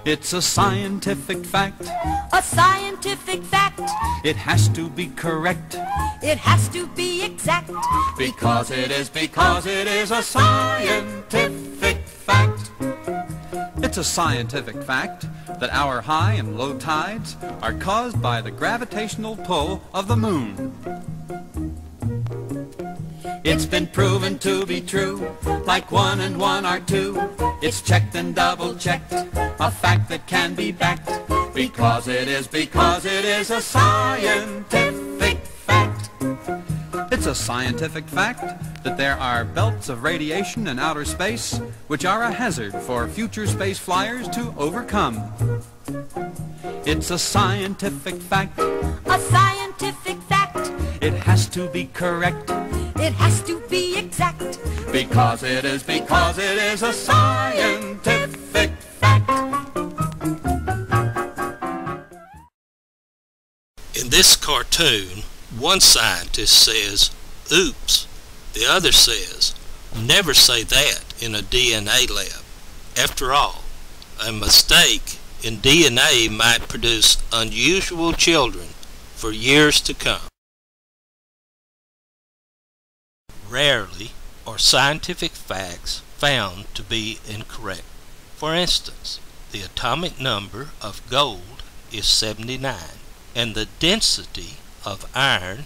It's a scientific fact. A scientific fact. It has to be correct. It has to be exact. Because it is a scientific fact. It's a scientific fact that our high and low tides are caused by the gravitational pull of the moon. It's been proven to be true, like 1 and 1 are 2. It's checked and double-checked, a fact that can be backed. Because it is a scientific fact. It's a scientific fact that there are belts of radiation in outer space which are a hazard for future space flyers to overcome. It's a scientific fact. A scientific fact. It has to be correct. It has to be exact. Because it is a scientific fact. In this cartoon, one scientist says, "Oops." The other says, "Never say that in a DNA lab." After all, a mistake in DNA might produce unusual children for years to come. Rarely are scientific facts found to be incorrect. For instance, the atomic number of gold is 79, and the density of iron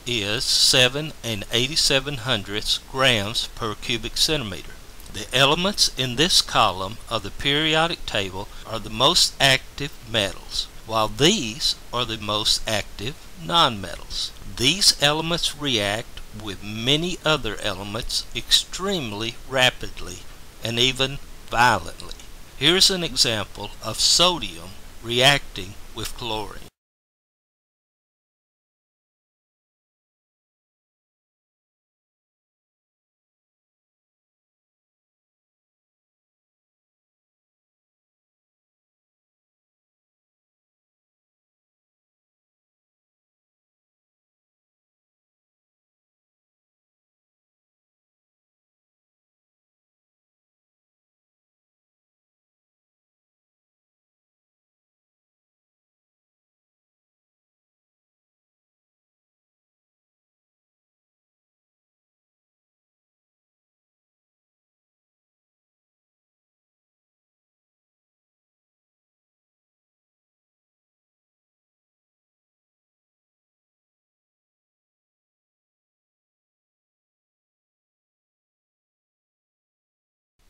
is 7 87/100 grams per cubic centimeter. The elements in this column of the periodic table are the most active metals, while these are the most active nonmetals. These elements react with many other elements extremely rapidly and even violently. Here's an example of sodium reacting with chlorine.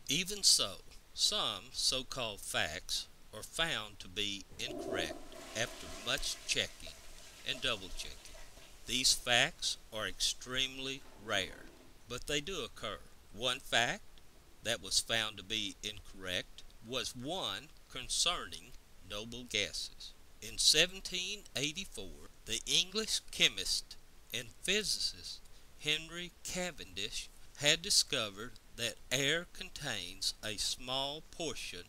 Even so, some so-called facts are found to be incorrect after much checking and double-checking. These facts are extremely rare, but they do occur. One fact that was found to be incorrect was one concerning noble gases. In 1784, the English chemist and physicist Henry Cavendish had discovered that air contains a small portion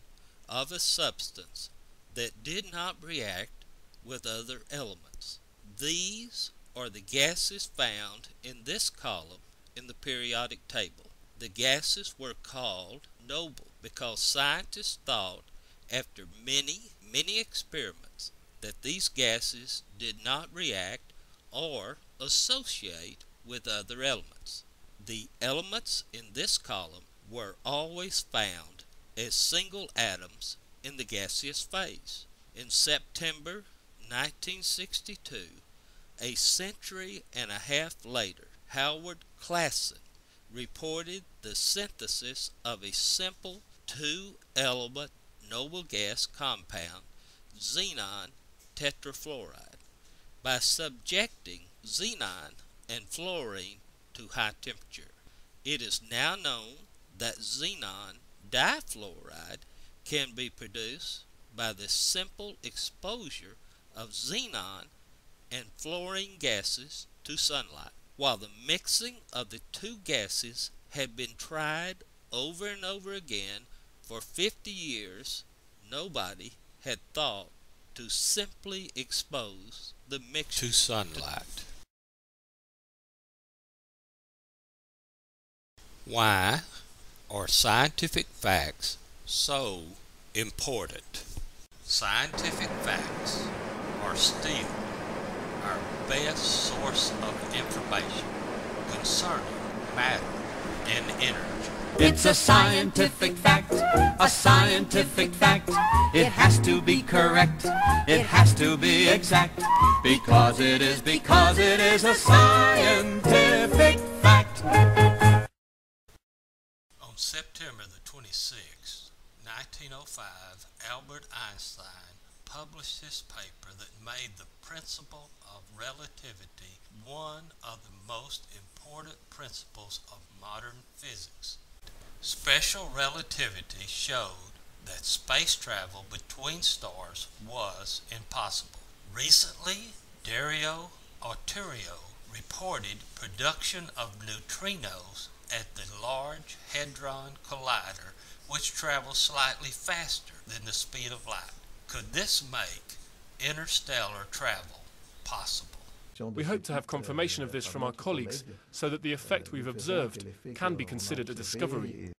of a substance that did not react with other elements. These are the gases found in this column in the periodic table. The gases were called noble because scientists thought, after many experiments, that these gases did not react or associate with other elements. The elements in this column were always found as single atoms in the gaseous phase. In September 1962, a century and a half later, Howard Classen reported the synthesis of a simple two-element noble gas compound, xenon tetrafluoride, by subjecting xenon and fluorine to high temperature. It is now known that xenon difluoride can be produced by the simple exposure of xenon and fluorine gases to sunlight. While the mixing of the two gases had been tried over and over again for 50 years, nobody had thought to simply expose the mixture to sunlight. Why are scientific facts so important? Scientific facts are still our best source of information concerning matter and energy. It's a scientific fact, a scientific fact. It has to be correct, it has to be exact, because it is a scientific fact. On September the 26th, 1905, Albert Einstein published this paper that made the principle of relativity one of the most important principles of modern physics. Special relativity showed that space travel between stars was impossible. Recently, Dario Arturio reported production of neutrinos at the Large Hadron Collider, which travels slightly faster than the speed of light. Could this make interstellar travel possible? We hope to have confirmation of this from our colleagues so that the effect we've observed can be considered a discovery.